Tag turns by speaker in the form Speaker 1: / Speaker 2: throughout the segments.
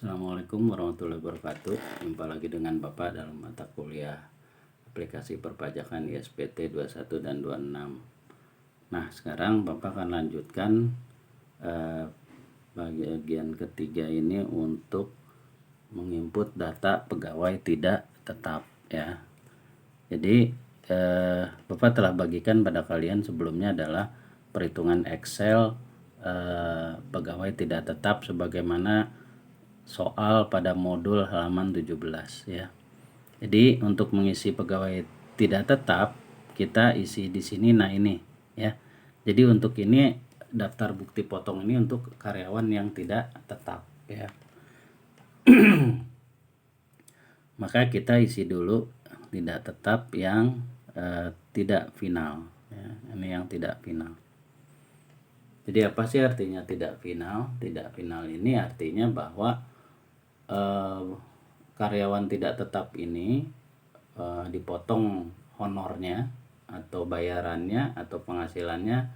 Speaker 1: Assalamualaikum warahmatullahi wabarakatuh. Jumpa lagi dengan Bapak dalam mata kuliah aplikasi perpajakan ISPT 21 dan 26. Nah, sekarang Bapak akan lanjutkan bagian ketiga ini untuk menginput data pegawai tidak tetap ya. Jadi Bapak telah bagikan pada kalian sebelumnya adalah perhitungan Excel pegawai tidak tetap sebagaimana soal pada modul halaman 17 ya. Jadi untuk mengisi pegawai tidak tetap kita isi di sini. Nah ini ya. Jadi untuk ini daftar bukti potong ini untuk karyawan yang tidak tetap ya. Maka kita isi dulu tidak tetap yang tidak final ya. Ini yang tidak final. Jadi apa sih artinya tidak final? Tidak final ini artinya bahwa karyawan tidak tetap ini dipotong honornya atau bayarannya atau penghasilannya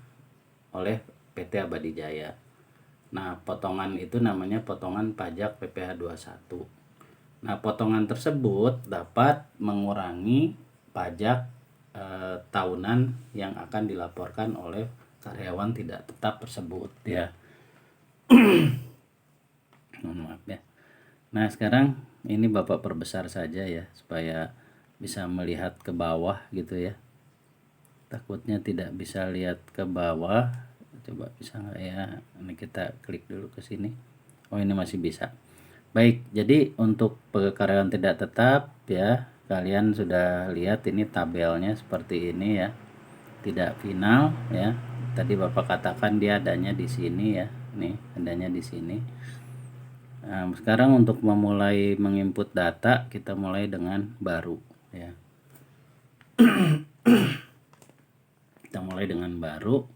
Speaker 1: oleh PT Abadi Jaya. Nah, potongan itu namanya potongan pajak PPh 21. Nah, potongan tersebut dapat mengurangi pajak tahunan yang akan dilaporkan oleh karyawan tidak tetap tersebut ya. Maaf ya. Nah, sekarang ini Bapak perbesar saja ya supaya bisa melihat ke bawah gitu ya. Takutnya tidak bisa lihat ke bawah. Coba bisa nggak ya? Ini kita klik dulu ke sini. Oh, ini masih bisa. Baik, jadi untuk karyawan tidak tetap ya, kalian sudah lihat ini tabelnya seperti ini ya. Tidak final ya. Tadi Bapak katakan dia adanya di sini ya. Nih, adanya di sini. Nah, sekarang untuk memulai menginput data kita mulai dengan baru ya. Kita mulai dengan baru.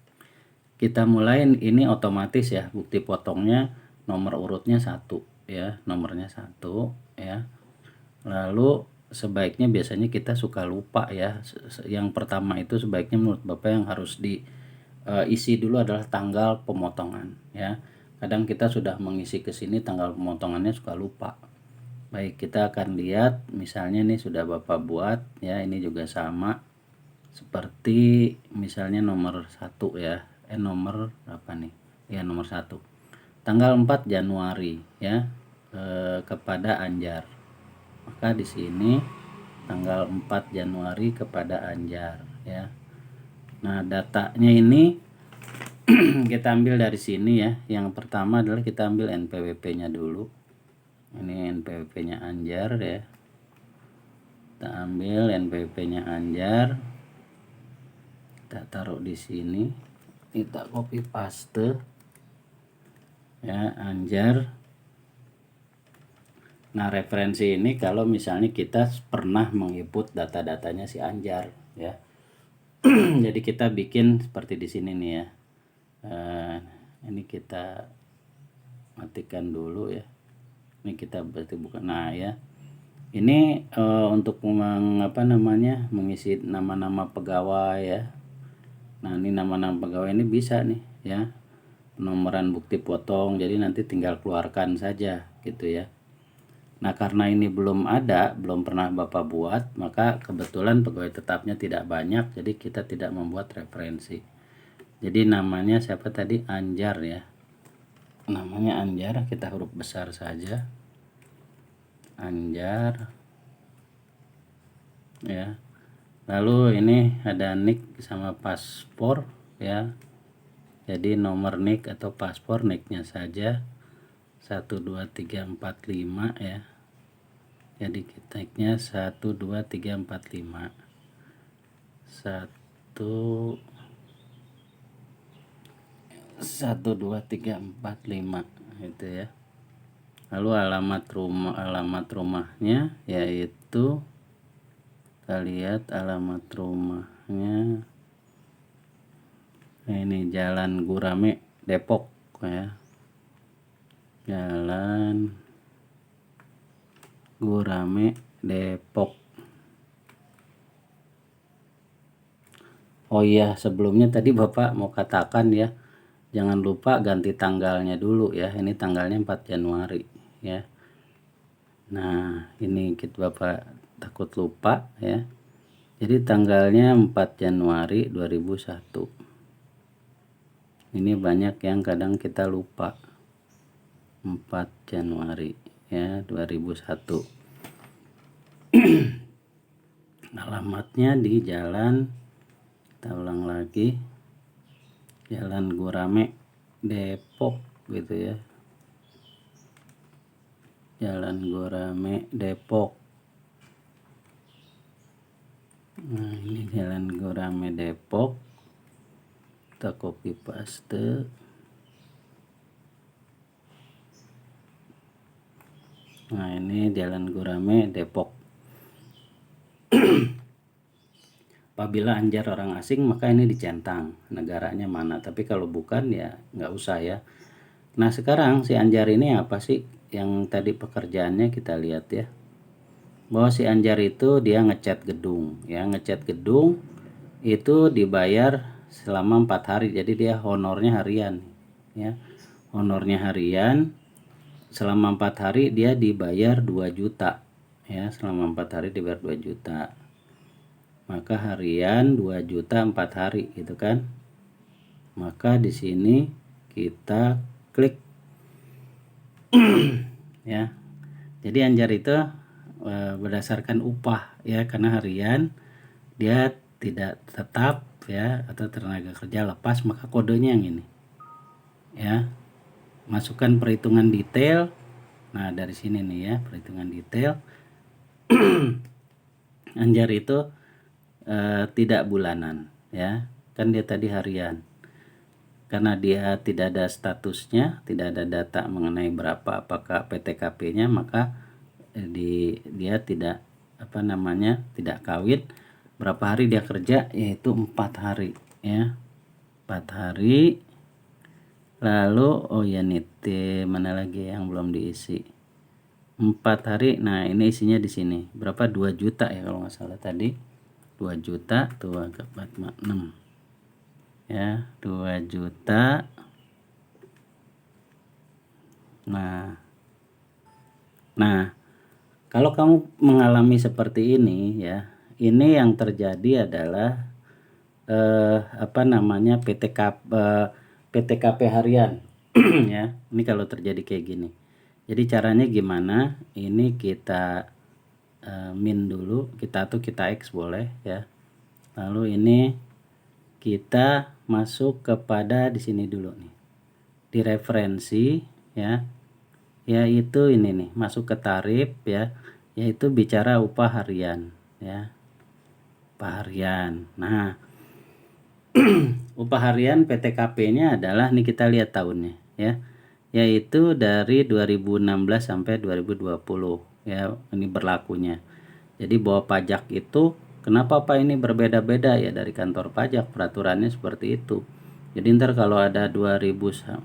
Speaker 1: Kita mulai ini otomatis ya, bukti potongnya nomor urutnya 1 ya, nomornya 1 ya. Lalu sebaiknya biasanya kita suka lupa ya. Yang pertama itu sebaiknya menurut Bapak yang harus diisi dulu adalah tanggal pemotongan ya. Kadang kita sudah mengisi ke sini tanggal pemotongannya suka lupa. Baik, kita akan lihat misalnya nih sudah Bapak buat ya, ini juga sama seperti misalnya nomor 1 ya. Nomor apa nih? Ya, nomor 1. Tanggal 4 Januari ya, kepada Anjar. Maka di sini tanggal 4 Januari kepada Anjar ya. Nah, datanya ini kita ambil dari sini ya. Yang pertama adalah kita ambil NPWP-nya dulu. Ini NPWP-nya Anjar ya. Kita ambil NPWP-nya Anjar. Kita taruh di sini. Kita copy paste. Ya, Anjar. Nah, referensi ini kalau misalnya kita pernah menginput data-datanya si Anjar ya. Jadi kita bikin seperti di sini nih ya. Ini kita matikan dulu ya. Ini kita berarti bukan. Nah ya, ini untuk mengisi nama-nama pegawai ya. Nah, ini nama-nama pegawai ini bisa nih ya, penomoran bukti potong, jadi nanti tinggal keluarkan saja gitu ya. Nah, karena ini belum ada, belum pernah Bapak buat, maka kebetulan pegawai tetapnya tidak banyak, jadi kita tidak membuat referensi. Jadi namanya siapa tadi? Anjar ya. Namanya Anjar, kita huruf besar saja. Anjar ya. Lalu ini ada NIK sama paspor ya. Jadi nomor NIK atau paspor, NIK-nya saja 12345 ya. Jadi NIK-nya 12345. 12345 itu ya. Lalu alamat rumahnya yaitu kita lihat alamat rumahnya. Nah, ini Jalan Gurame Depok ya. Jalan Gurame Depok. Oh iya, sebelumnya tadi Bapak mau katakan ya, jangan lupa ganti tanggalnya dulu ya. Ini tanggalnya 4 Januari ya. Nah, ini Bapak takut lupa ya. Jadi tanggalnya 4 Januari 2001. Ini banyak yang kadang kita lupa. 4 Januari ya 2001. Alamatnya di jalan, kita ulang lagi, Jalan Gurame, Depok gitu ya. Jalan Gurame, Depok. Nah, ini Jalan Gurame, Depok. Kita copy paste. Nah, ini Jalan Gurame, Depok. Apabila anjar orang asing maka ini dicentang negaranya mana, tapi kalau bukan ya nggak usah ya. Nah, sekarang si anjar ini apa sih yang tadi pekerjaannya kita lihat ya, bahwa si anjar itu dia ngecat gedung ya, ngecat gedung itu dibayar selama 4 hari, jadi dia honornya harian ya, honornya harian selama 4 hari dia dibayar 2 juta ya, selama 4 hari dibayar 2 juta, maka harian 2 juta 4 hari gitu kan. Maka di sini kita klik ya. Jadi anjar itu berdasarkan upah ya, karena harian dia tidak tetap ya, atau tenaga kerja lepas, maka kodenya yang ini ya. Masukkan perhitungan detail. Nah, dari sini nih ya, perhitungan detail. Anjar itu tidak bulanan ya, kan dia tadi harian. Karena dia tidak ada statusnya, tidak ada data mengenai berapa apakah PTKP-nya, maka dia tidak tidak kawin. Berapa hari dia kerja, yaitu 4 hari ya, 4 hari. Lalu oh ya nih, mana lagi yang belum diisi, 4 hari. Nah, ini isinya di sini berapa, 2 juta ya kalau nggak salah tadi, 2 juta tuh agak 6 ya, 2 juta. Nah, kalau kamu mengalami seperti ini ya, ini yang terjadi adalah PTKP harian ya. Ini kalau terjadi kayak gini. Jadi caranya gimana? Ini kita min dulu, kita X boleh ya. Lalu ini kita masuk kepada di sini dulu nih, di referensi ya, yaitu ini nih, masuk ke tarif ya, yaitu bicara upah harian ya, upah harian. Nah, upah harian PTKP-nya adalah nih, kita lihat tahunnya ya, yaitu dari 2016 sampai 2020 ya, ini berlakunya. Jadi bahwa pajak itu kenapa Pak ini berbeda-beda ya dari kantor pajak, peraturannya seperti itu. Jadi ntar kalau ada 2000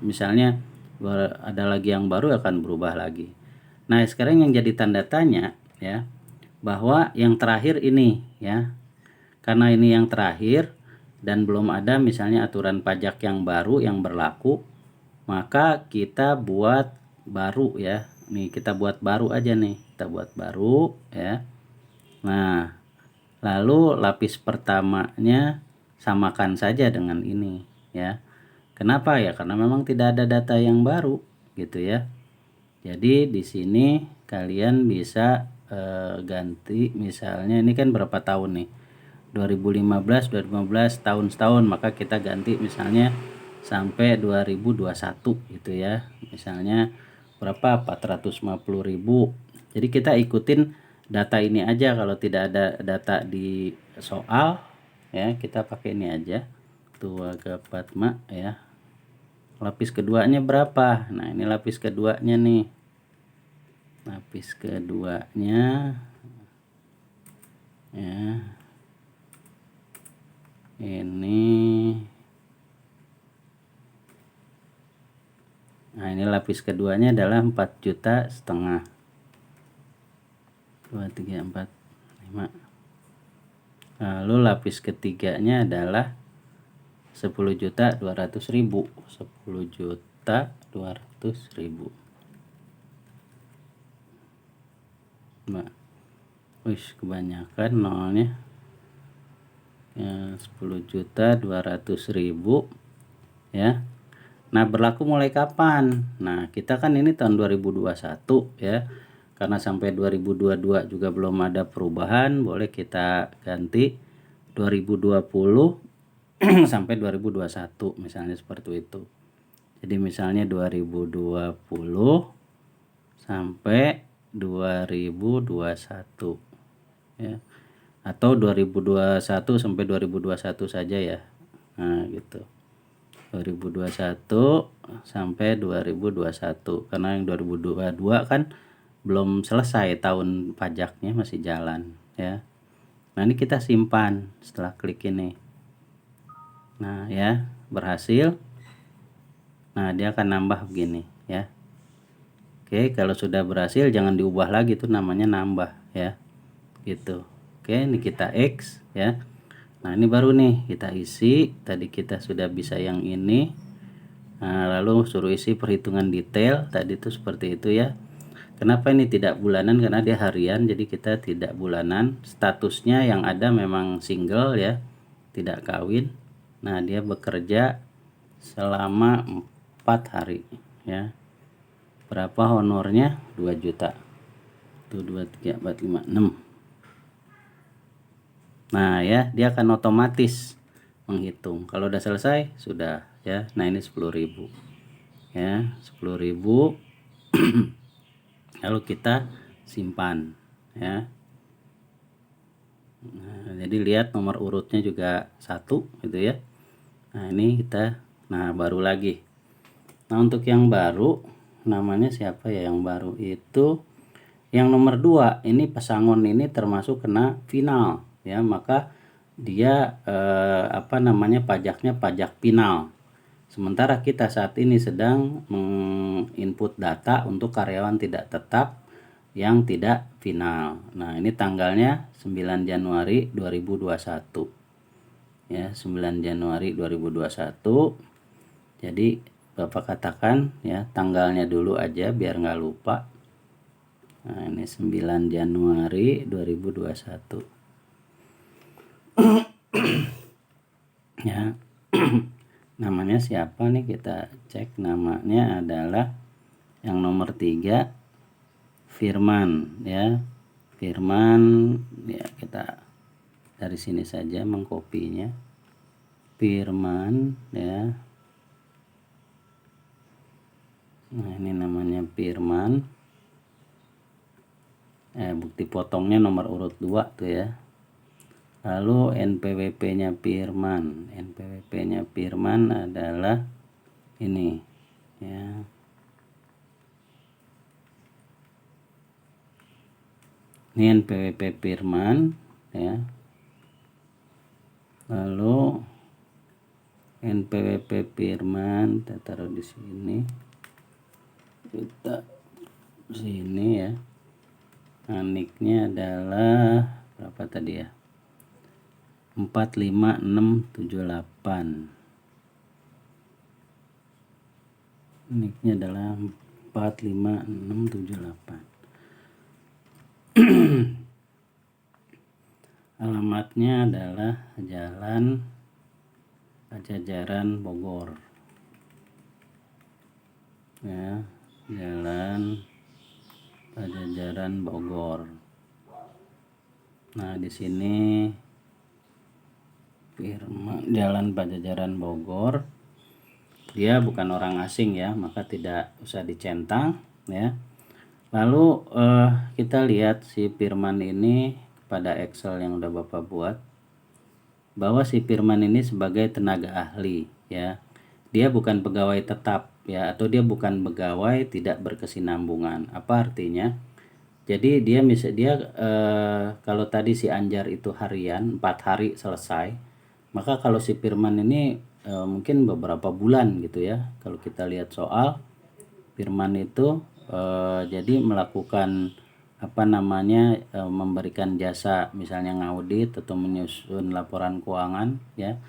Speaker 1: misalnya, ada lagi yang baru akan berubah lagi. Nah, sekarang yang jadi tanda tanya ya, bahwa yang terakhir ini ya, karena ini yang terakhir dan belum ada misalnya aturan pajak yang baru yang berlaku, maka kita buat baru ya. Nih, kita buat baru aja nih, kita buat baru ya. Nah, lalu lapis pertamanya samakan saja dengan ini ya. Kenapa ya? Karena memang tidak ada data yang baru gitu ya. Jadi di sini kalian bisa ganti, misalnya ini kan berapa tahun nih, 2015 tahun setahun, maka kita ganti misalnya sampai 2021 gitu ya, misalnya berapa, 450.000. Jadi kita ikutin data ini aja, kalau tidak ada data di soal ya, kita pakai ini aja, Tuaga Padma ya. Lapis keduanya berapa? Nah, ini lapis keduanya nih, lapis keduanya ya, ini. Nah, ini lapis keduanya adalah 4,5 juta. 2, 3, 4, 5. Lalu lapis ketiganya adalah 10,200.000. 10,200.000. Wih, kebanyakan nolnya ya, 10.200.000 ya. Nah, berlaku mulai kapan? Nah, kita kan ini tahun 2021 ya. Karena sampai 2022 juga belum ada perubahan, boleh kita ganti 2020 sampai 2021 misalnya seperti itu. Jadi misalnya 2020 sampai 2021 ya. Atau 2021 sampai 2021 saja ya. Nah, gitu. 2021 sampai 2021 karena yang 2022 kan belum selesai tahun pajaknya, masih jalan ya. Nah, ini kita simpan setelah klik ini. Nah, ya, berhasil. Nah, dia akan nambah begini ya. Oke, kalau sudah berhasil jangan diubah lagi, tuh namanya nambah ya. Gitu. Oke, ini kita X ya. Nah, ini baru nih kita isi. Tadi kita sudah bisa yang ini. Nah, lalu suruh isi perhitungan detail. Tadi itu seperti itu ya. Kenapa ini tidak bulanan? Karena dia harian, jadi kita tidak bulanan. Statusnya yang ada memang single ya, tidak kawin. Nah, dia bekerja selama 4 hari ya. Berapa honornya? 2 juta. Itu 2, 3, 4, 5, 6. Nah, ya, dia akan otomatis menghitung. Kalau udah selesai, sudah ya. Nah, ini 10.000 ya, 10.000. Lalu kita simpan ya. Nah, jadi lihat nomor urutnya juga 1 gitu ya. Nah, ini kita, nah baru lagi. Nah, untuk yang baru namanya siapa ya? Yang baru itu yang nomor 2 ini pesangon ini termasuk kena final ya, maka dia pajaknya pajak final. Sementara kita saat ini sedang menginput data untuk karyawan tidak tetap yang tidak final. Nah, ini tanggalnya 9 Januari 2021 ya, 9 Januari 2021. Jadi Bapak katakan ya tanggalnya dulu aja biar nggak lupa. Nah, ini 9 Januari 2021 ya. Namanya siapa nih, kita cek. Namanya adalah yang nomor 3 Firman ya. Firman ya, kita dari sini saja mengkopinya. Firman ya. Nah, ini namanya Firman. Bukti potongnya nomor urut 2 tuh ya. Lalu NPWP-nya Firman. NPWP-nya Firman adalah ini ya. Ini NPWP Firman ya. Lalu NPWP Firman kita taruh di sini. Kita sini ya. Nah, nicknya adalah berapa tadi ya? 45678. Nicknya adalah 45678. Alamatnya adalah Jalan Pajajaran Bogor ya, Jalan Pajajaran Bogor. Nah, di sini Firman, Jalan Pajajaran Bogor. Dia bukan orang asing ya, maka tidak usah dicentang ya. Lalu kita lihat si Firman ini pada Excel yang udah Bapak buat, bahwa si Firman ini sebagai tenaga ahli ya. Dia bukan pegawai tetap ya, atau dia bukan pegawai tidak berkesinambungan. Apa artinya? Jadi dia kalau tadi si Anjar itu harian 4 hari selesai, maka kalau si Firman ini mungkin beberapa bulan gitu ya. Kalau kita lihat soal Firman itu jadi melakukan memberikan jasa misalnya ngaudit atau menyusun laporan keuangan ya.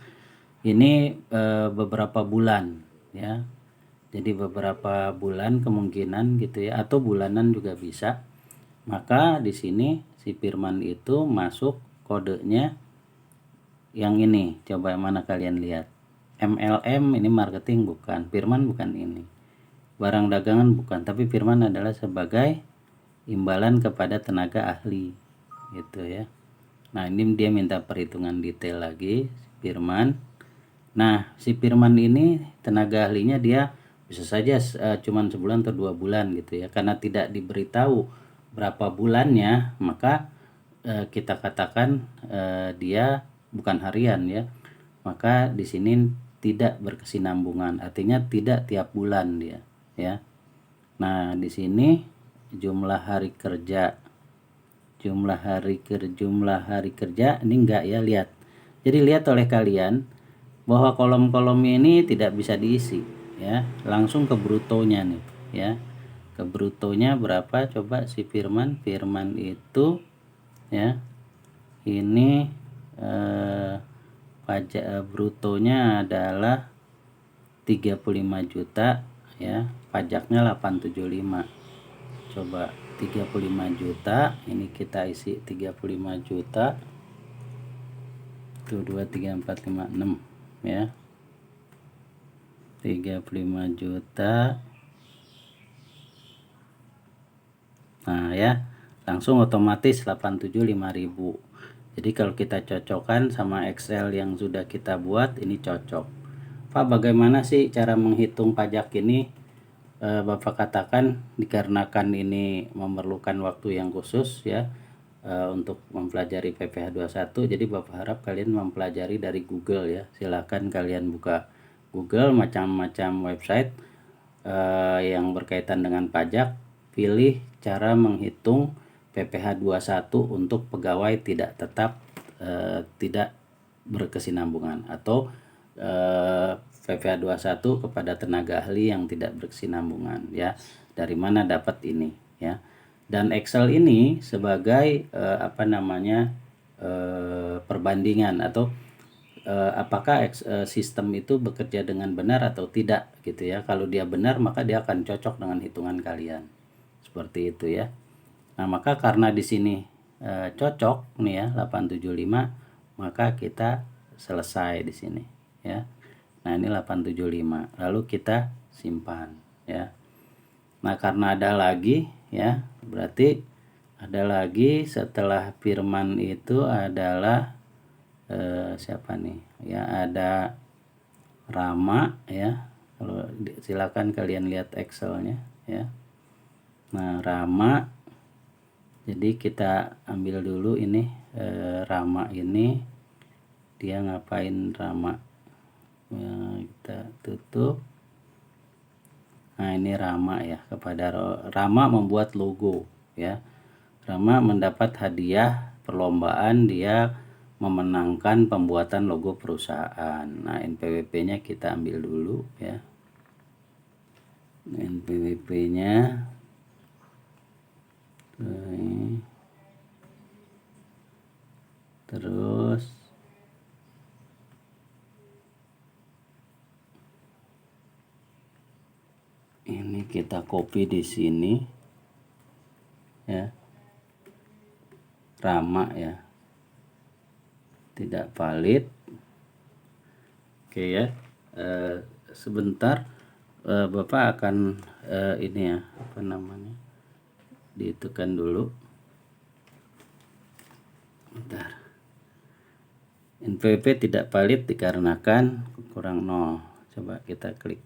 Speaker 1: Ini beberapa bulan ya. Jadi beberapa bulan kemungkinan gitu ya, atau bulanan juga bisa. maka di sini si Firman itu masuk kodenya yang ini. Coba yang mana kalian lihat? MLM ini marketing bukan, Firman bukan ini. Barang dagangan bukan, tapi Firman adalah sebagai imbalan kepada tenaga ahli gitu ya. Nah, ini dia minta perhitungan detail lagi Firman. Nah, si Firman ini tenaga ahlinya dia bisa saja cuman sebulan atau 2 bulan gitu ya. Karena tidak diberitahu berapa bulannya, maka kita katakan dia bukan harian ya. Maka di sini tidak berkesinambungan, artinya tidak tiap bulan dia ya. Nah, di sini jumlah hari kerja ini enggak ya, lihat. Jadi lihat oleh kalian bahwa kolom-kolom ini tidak bisa diisi ya, langsung ke brutonya nih ya. Ke brutonya berapa coba si Firman itu ya, ini pajak brutonya adalah 35 juta ya, pajaknya 875. Coba 35 juta, ini kita isi 35 juta. Tuh 2 3 4 5 6 ya. 35 juta. Nah ya, langsung otomatis 87.500. Jadi kalau kita cocokkan sama Excel yang sudah kita buat, ini cocok. Pak, bagaimana sih cara menghitung pajak ini? Bapak katakan dikarenakan ini memerlukan waktu yang khusus ya untuk mempelajari PPh 21. Jadi Bapak harap kalian mempelajari dari Google ya. Silakan kalian buka Google, macam-macam website yang berkaitan dengan pajak, pilih cara menghitung PPh 21 untuk pegawai tidak tetap tidak berkesinambungan, atau PPh 21 kepada tenaga ahli yang tidak berkesinambungan ya. Dari mana dapat ini ya? Dan Excel ini sebagai perbandingan atau apakah sistem itu bekerja dengan benar atau tidak gitu ya. Kalau dia benar, maka dia akan cocok dengan hitungan kalian. Seperti itu ya. Nah, maka karena di sini cocok nih ya 875, maka kita selesai di sini ya. Nah, ini 875. Lalu kita simpan ya. Nah, karena ada lagi ya, berarti ada lagi setelah Firman itu adalah siapa nih ya, ada Rama ya. Kalau silakan kalian lihat Excelnya ya. Nah, Rama, jadi kita ambil dulu ini Rama ini dia ngapain Rama ya, kita tutup. Nah, ini Rama ya, kepada Rama membuat logo ya. Rama mendapat hadiah perlombaan, dia memenangkan pembuatan logo perusahaan. Nah, NPWP-nya kita ambil dulu ya. NPWP-nya terus ini kita copy di sini ya. Rama ya, tidak valid. Oke ya, sebentar Bapak akan ini ya, ditekan dulu. Bentar. NPWP tidak valid dikarenakan kurang 0. Coba kita klik.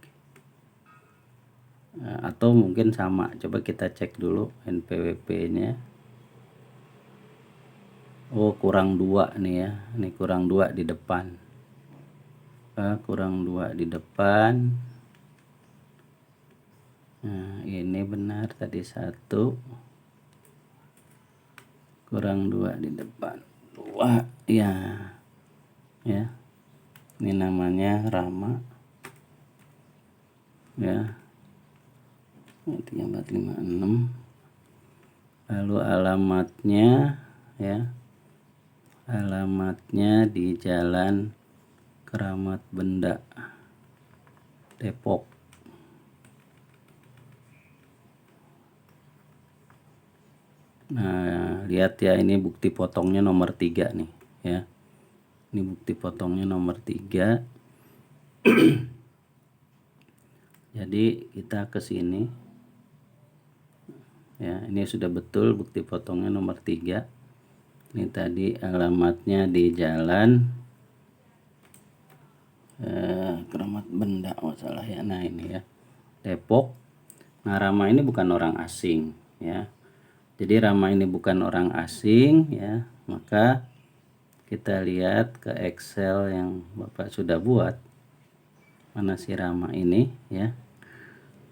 Speaker 1: Atau mungkin sama. Coba kita cek dulu NPWP-nya. Oh, kurang 2 nih ya. Ini kurang 2 di depan. Kurang 2 di depan. Nah, ini benar tadi 1. Kurang 2 di depan. 2 ya. Ya. Ini namanya Rama. Ya. 3, 4, 5, 6. Lalu alamatnya ya. Alamatnya di Jalan Keramat Benda, Depok. Nah, lihat ya, ini bukti potongnya nomor 3 nih ya. Ini bukti potongnya nomor 3. Jadi kita ke sini ya, ini sudah betul bukti potongnya nomor 3. Ini tadi alamatnya di jalan Keramat Benda masalah ya. Nah ini ya, Depok. Nah Rama ini bukan orang asing ya. Jadi Rama ini bukan orang asing ya. Maka kita lihat ke Excel yang Bapak sudah buat. Mana si Rama ini ya.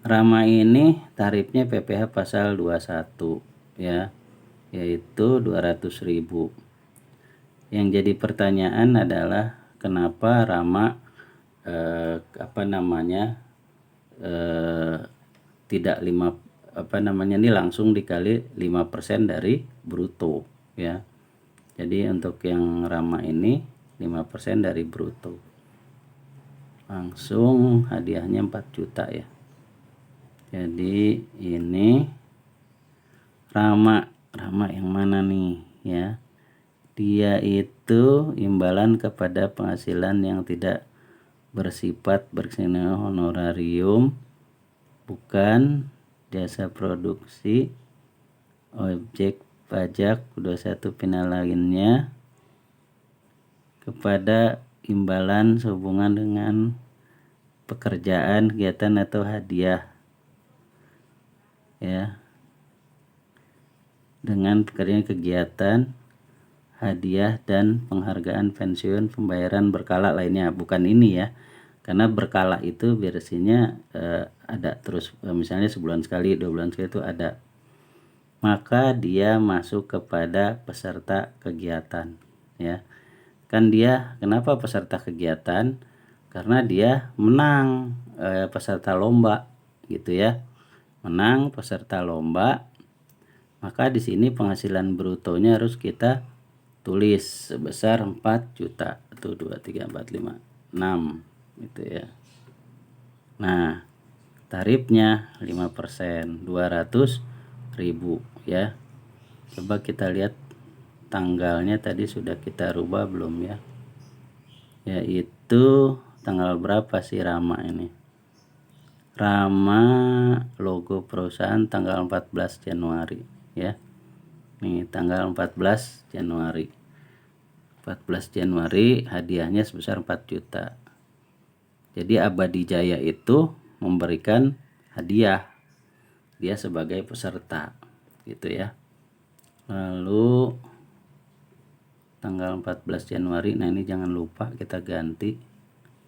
Speaker 1: Rama ini tarifnya PPh pasal 21 ya, yaitu 200.000. Yang jadi pertanyaan adalah kenapa Rama tidak ini langsung dikali 5% dari bruto ya. Jadi untuk yang Rama ini 5% dari bruto. Langsung hadiahnya 4 juta ya. Jadi ini Rama yang mana nih ya? Dia itu imbalan kepada penghasilan yang tidak bersifat berkesinambungan honorarium, bukan jasa produksi, objek pajak 21 pina lainnya, kepada imbalan sehubungan dengan pekerjaan, kegiatan atau hadiah ya, dengan pekerjaan, kegiatan, hadiah dan penghargaan, pensiun, pembayaran berkala lainnya. Bukan ini ya, karena berkala itu biasanya ada terus, misalnya sebulan sekali, 2 bulan sekali itu ada. Maka dia masuk kepada peserta kegiatan ya. Kan dia kenapa peserta kegiatan? Karena dia menang peserta lomba gitu ya. Menang peserta lomba. Maka di sini penghasilan brutonya harus kita tulis sebesar 4 juta. 1 2 3 4 5 6 gitu ya. Nah, tarifnya 5%, 200.000 ya. Coba kita lihat tanggalnya tadi sudah kita rubah belum ya? Yaitu tanggal berapa sih Rama ini? Rama logo perusahaan tanggal 14 Januari ya. Nih tanggal 14 Januari. 14 Januari hadiahnya sebesar 4 juta. Jadi Abadi Jaya itu memberikan hadiah. Dia sebagai peserta gitu ya. Lalu tanggal 14 Januari, nah ini jangan lupa kita ganti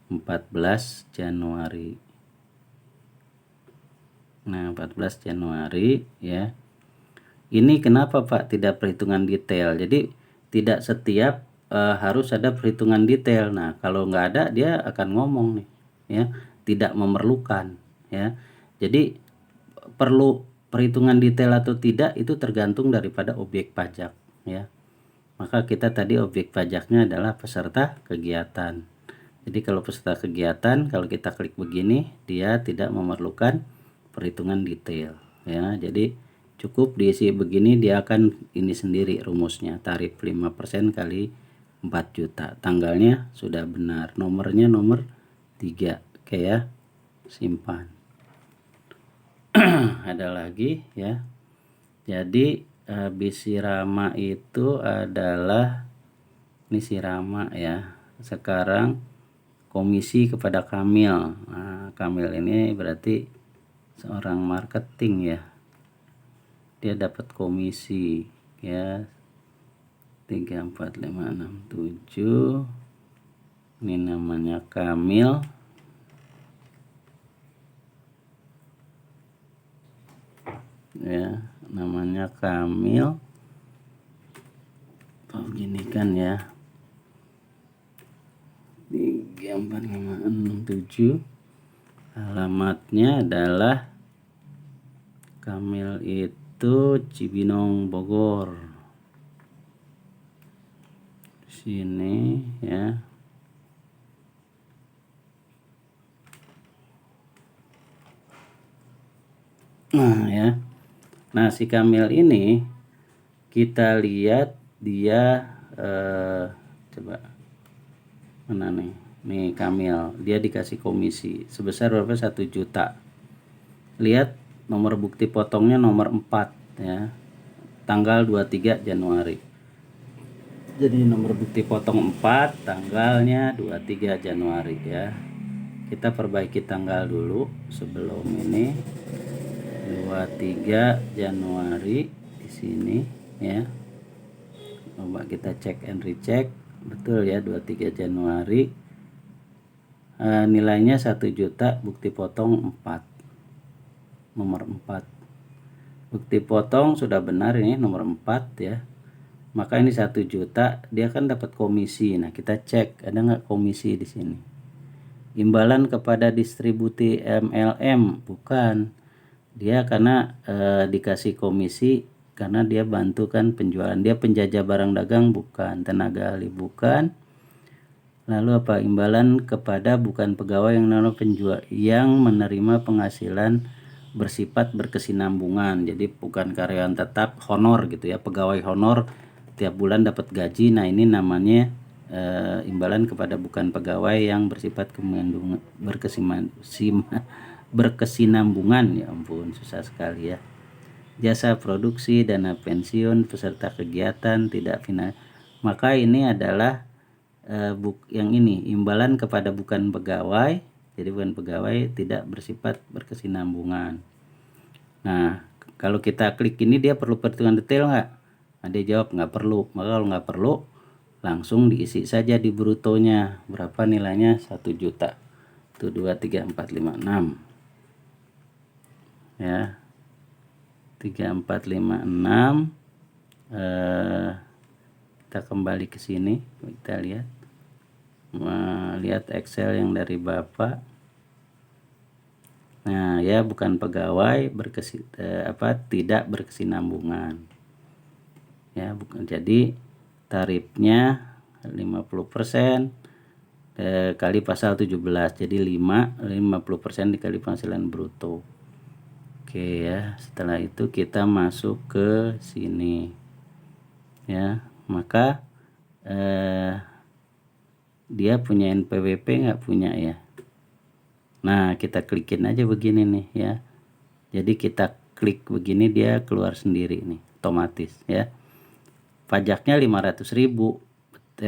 Speaker 1: 14 Januari. Nah 14 Januari ya. Ini kenapa Pak tidak perhitungan detail? Jadi tidak setiap harus ada perhitungan detail. Nah kalau nggak ada dia akan ngomong nih ya, tidak memerlukan ya. Jadi perlu perhitungan detail atau tidak itu tergantung daripada objek pajak ya. Maka kita tadi objek pajaknya adalah peserta kegiatan. Jadi kalau peserta kegiatan, kalau kita klik begini, dia tidak memerlukan perhitungan detail ya. Jadi cukup diisi begini, dia akan ini sendiri rumusnya, tarif 5% kali 4 juta. Tanggalnya sudah benar, nomornya nomor 3. Oke ya, simpan. Ada lagi ya. Jadi si Rama itu adalah ini si Rama ya. Sekarang komisi kepada Kamil. Nah, Kamil ini berarti seorang marketing ya. Dia dapat komisi ya. 3 4 5 6 7. Ini namanya Kamil. Ya, namanya Kamil. Begini kan ya. 3 4 5 6 7. Alamatnya adalah Kamil itu Cibinong, Bogor. Sini ya. Nah ya. Nah si Kamil ini kita lihat dia coba mana nih Kamil, dia dikasih komisi sebesar berapa? 1 juta. Lihat nomor bukti potongnya nomor 4 ya, tanggal 23 Januari. Jadi nomor bukti potong 4, tanggalnya 23 Januari ya. Kita perbaiki tanggal dulu sebelum ini. 23 Januari di sini ya. Coba kita cek and recheck. Betul ya, 23 Januari. Nilainya 1 juta, bukti potong 4. Nomor 4. Bukti potong sudah benar ini nomor 4 ya. Maka ini 1 juta, dia kan dapat komisi. Nah, kita cek ada nggak komisi di sini. Imbalan kepada distribusi MLM, bukan. Dia karena dikasih komisi karena dia bantu kan penjualan. Dia penjajah barang dagang, bukan. Tenaga ahli, bukan. Lalu apa? Imbalan kepada bukan pegawai yang menerima penghasilan bersifat berkesinambungan. Jadi bukan karyawan tetap, honor gitu ya, pegawai honor tiap bulan dapat gaji. Nah, ini namanya imbalan kepada bukan pegawai yang bersifat berkesinambungan. Ya ampun, susah sekali ya. Jasa produksi, dana pensiun, peserta kegiatan tidak final. Maka ini adalah yang ini imbalan kepada bukan pegawai. Jadi bukan pegawai tidak bersifat berkesinambungan. Nah, kalau kita klik ini dia perlu perhitungan detail nggak? Nah, dia jawab nggak perlu. Maka kalau nggak perlu, langsung diisi saja di brutonya. Berapa nilainya? 1 juta. Itu 2, 3, 4, 5, 6. Ya. 3, 4, 5, 6. Kita kembali ke sini. Kita lihat. Lihat Excel yang dari Bapak. Nah, ya bukan pegawai tidak berkesinambungan. Ya, bukan. Jadi tarifnya 50% kali pasal 17. Jadi 50% dikali penghasilan bruto. Oke ya, setelah itu kita masuk ke sini. Ya, maka dia punya NPWP nggak punya ya. Nah, kita klikin aja begini nih ya. Jadi kita klik begini dia keluar sendiri nih, otomatis ya. Pajaknya 500.000.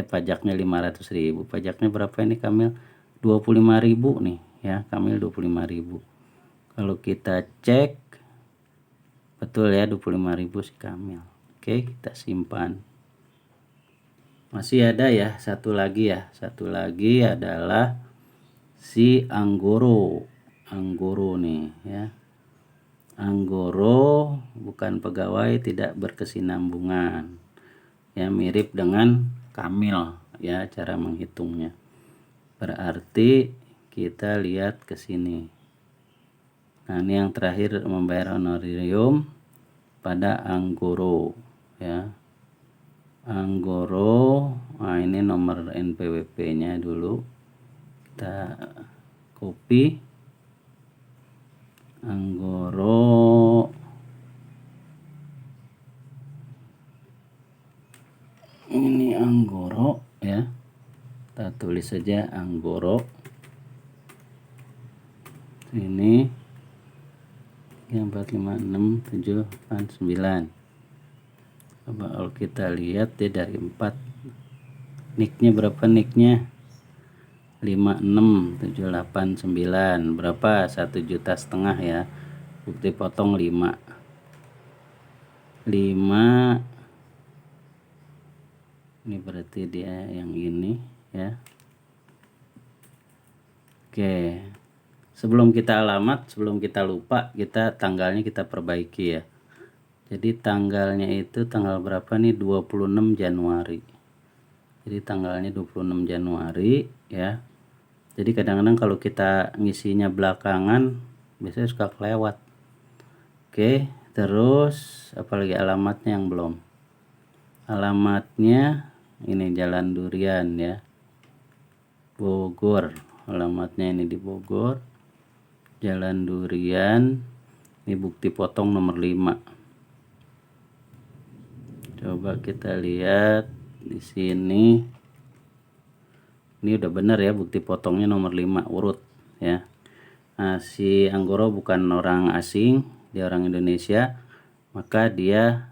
Speaker 1: Pajaknya 500.000. Pajaknya berapa ini Kamil? 25.000 nih ya. Kamil 25.000. Kalau kita cek betul ya 25.000 si Kamil. Oke, kita simpan. Masih ada ya satu lagi ya. Satu lagi adalah si Anggoro. Anggoro nih ya. Anggoro bukan pegawai tidak berkesinambungan. Ya, mirip dengan Kamil ya cara menghitungnya. Berarti kita lihat ke sini. Nah, ini yang terakhir membayar honorarium pada Anggoro ya. Anggoro, nah ini nomor NPWP-nya dulu. Kita copy. Anggoro. Ini Anggoro ya. Kita tulis saja Anggoro. Ini 3, 4, 5, 6, 7, 8, 9. Coba kalau kita lihat dia dari 4. Nicknya berapa nicknya? 5, 6, 7, 8, 9. Berapa? 1,5 juta ya. Bukti potong 5. 5. Ini berarti dia yang ini ya. Oke. Sebelum kita alamat, sebelum kita lupa, kita tanggalnya kita perbaiki ya. Jadi tanggalnya itu tanggal berapa nih? 26 Januari. Jadi tanggalnya 26 Januari ya. Jadi kadang-kadang kalau kita ngisinya belakangan biasanya suka kelewat. Oke, terus apalagi alamatnya yang belum. Alamatnya ini Jalan Durian ya. Bogor. Alamatnya ini di Bogor. Jalan Durian. Ini bukti potong nomor 5. Coba kita lihat di sini. Ini udah benar ya, bukti potongnya nomor 5 urut ya. Nah, si Anggoro bukan orang asing, dia orang Indonesia, maka dia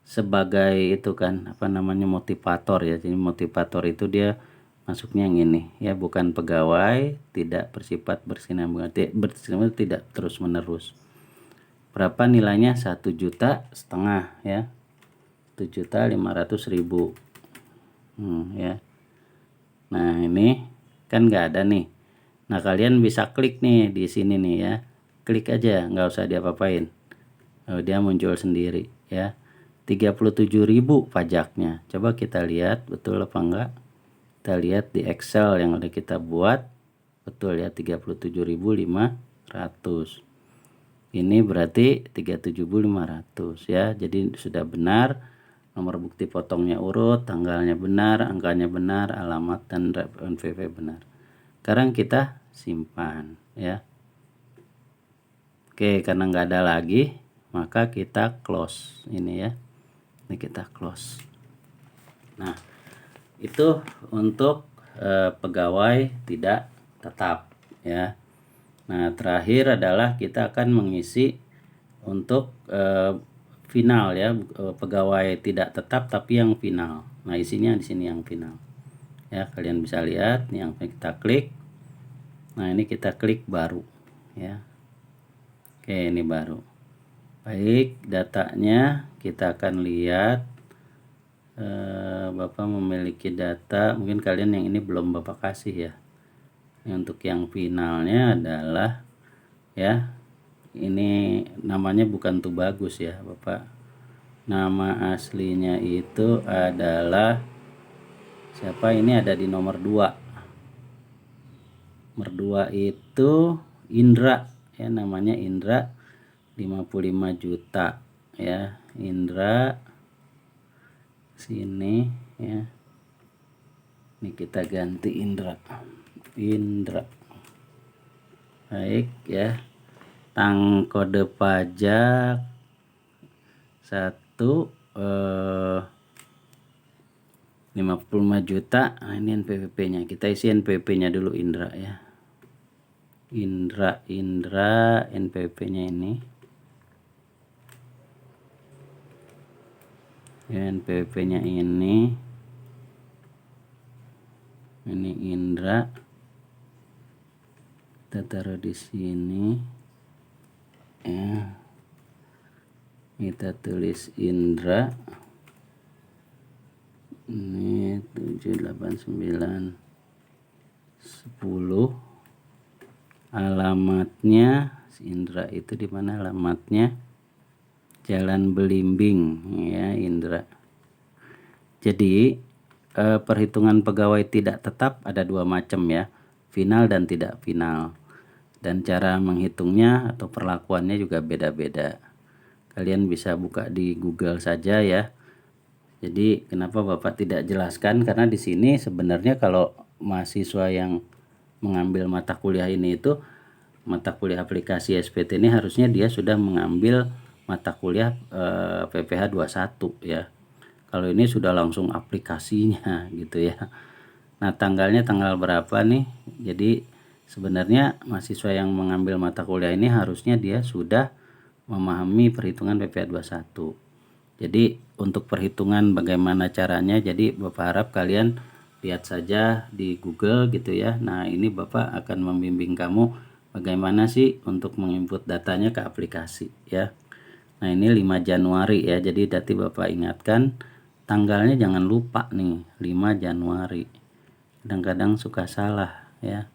Speaker 1: sebagai itu kan apa namanya motivator ya. Jadi motivator itu dia masuknya yang ini ya, bukan pegawai, tidak bersifat bersinambungan, tidak terus menerus. Berapa nilainya? 1,5 juta ya, 1.500.000 ya. Nah ini kan nggak ada nih. Nah kalian bisa klik nih di sini nih ya, klik aja, nggak usah diapa-apain. Dia muncul sendiri ya. 37.000 pajaknya. Coba kita lihat betul apa enggak. Kita lihat di Excel yang udah kita buat, betul ya, 37.500. Ini berarti 37.500 ya. Jadi sudah benar, nomor bukti potongnya urut, tanggalnya benar, angkanya benar, alamat dan NPWP benar. Sekarang kita simpan ya. Oke, karena nggak ada lagi, maka kita close ini ya. Ini kita close. Nah, itu untuk pegawai tidak tetap ya. Nah, terakhir adalah kita akan mengisi untuk final ya, pegawai tidak tetap tapi yang final. Nah, isinya di sini yang final. Ya, kalian bisa lihat nih yang kita klik. Nah, ini kita klik baru ya. Oke, ini baru. Baik, datanya kita akan lihat. Bapak memiliki data, mungkin kalian yang ini belum Bapak kasih ya. Untuk yang finalnya adalah ya, ini namanya bukan Tubagus ya Bapak. Nama aslinya itu adalah siapa? Ini ada di nomor 2. Nomor 2 itu Indra ya, namanya Indra, 55 juta ya. Indra sini ya. Ini kita ganti Indra. Baik ya. Kode pajak 55 juta. Nah, ini NPWP-nya. Kita isi NPWP-nya dulu Indra ya. Indra NPWP-nya ini. Ya, NPWP-nya ini. Ini Indra. Kita taruh di sini. Ya. Kita tulis Indra. Ini 789 10. Alamatnya si Indra itu di mana alamatnya? Jalan Belimbing ya, Indra. Jadi perhitungan pegawai tidak tetap ada 2 macam ya, final dan tidak final. Dan cara menghitungnya atau perlakuannya juga beda-beda. Kalian bisa buka di Google saja ya. Jadi kenapa Bapak tidak jelaskan, karena di sini sebenarnya kalau mahasiswa yang mengambil mata kuliah ini itu mata kuliah aplikasi SPT ini harusnya dia sudah mengambil mata kuliah PPH 21 ya. Kalau ini sudah langsung aplikasinya gitu ya. Nah, tanggalnya tanggal berapa nih? Jadi sebenarnya mahasiswa yang mengambil mata kuliah ini harusnya dia sudah memahami perhitungan PPH 21. Jadi untuk perhitungan bagaimana caranya, jadi Bapak harap kalian lihat saja di Google gitu ya. Nah, ini Bapak akan membimbing kamu bagaimana sih untuk menginput datanya ke aplikasi ya. Nah, ini 5 Januari ya. Jadi nanti Bapak ingatkan tanggalnya, jangan lupa nih, 5 Januari. Kadang-kadang suka salah ya.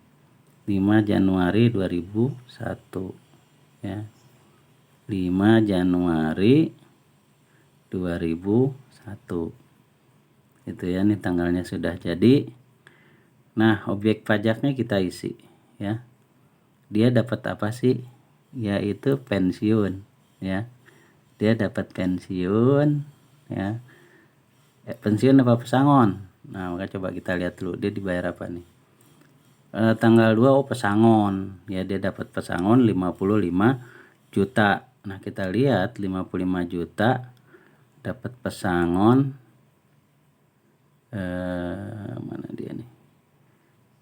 Speaker 1: 5 Januari 2001 ya. 5 Januari 2001 itu ya, nih tanggalnya sudah jadi. Nah, objek pajaknya kita isi ya. Dia dapat apa sih? Yaitu pensiun ya. Dia dapat pensiun ya. Pensiun apa pesangon? Nah, maka coba kita lihat dulu dia dibayar apa nih. Tanggal 2 pesangon ya, dia dapat pesangon 55 juta. Nah, kita lihat 55 juta dapat pesangon, mana dia nih,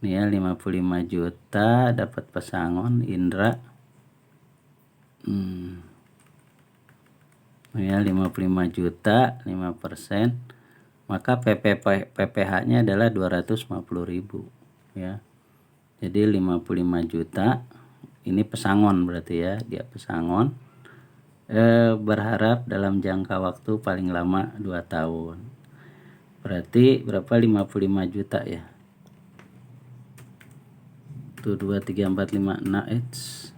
Speaker 1: ini ya 55 juta dapat pesangon Indra, ya 55 juta 5%, maka PPH-nya adalah 250.000 ya. Jadi 55 juta ini pesangon berarti ya, dia pesangon, berharap dalam jangka waktu paling lama 2 tahun. Berarti berapa? 55 juta ya. Tuh 2 3 4 5 6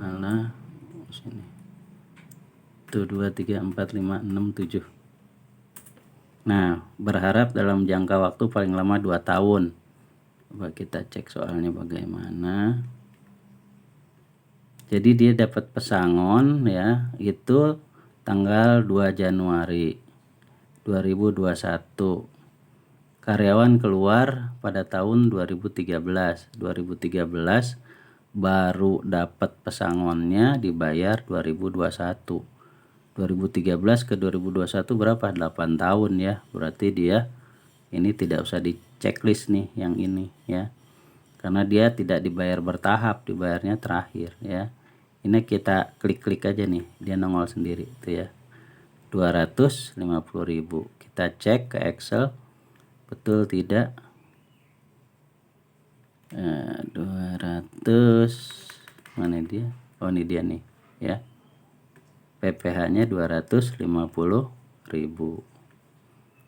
Speaker 1: Alah sini. Tuh 2 3 4 5 6 7. Nah, berharap dalam jangka waktu paling lama 2 tahun. Coba kita cek soalnya bagaimana. Jadi dia dapat pesangon ya, itu tanggal 2 Januari 2021. Karyawan keluar pada tahun 2013. 2013 baru dapat pesangonnya dibayar 2021. 2013 ke 2021 berapa? 8 tahun ya. Berarti dia ini tidak usah di checklist nih yang ini ya. Karena dia tidak dibayar bertahap, dibayarnya terakhir ya. Ini kita klik-klik aja nih, dia nongol sendiri itu ya. 250.000. Kita cek ke Excel betul tidak. 200 mana dia? Oh ini dia nih ya. PPH nya 250.000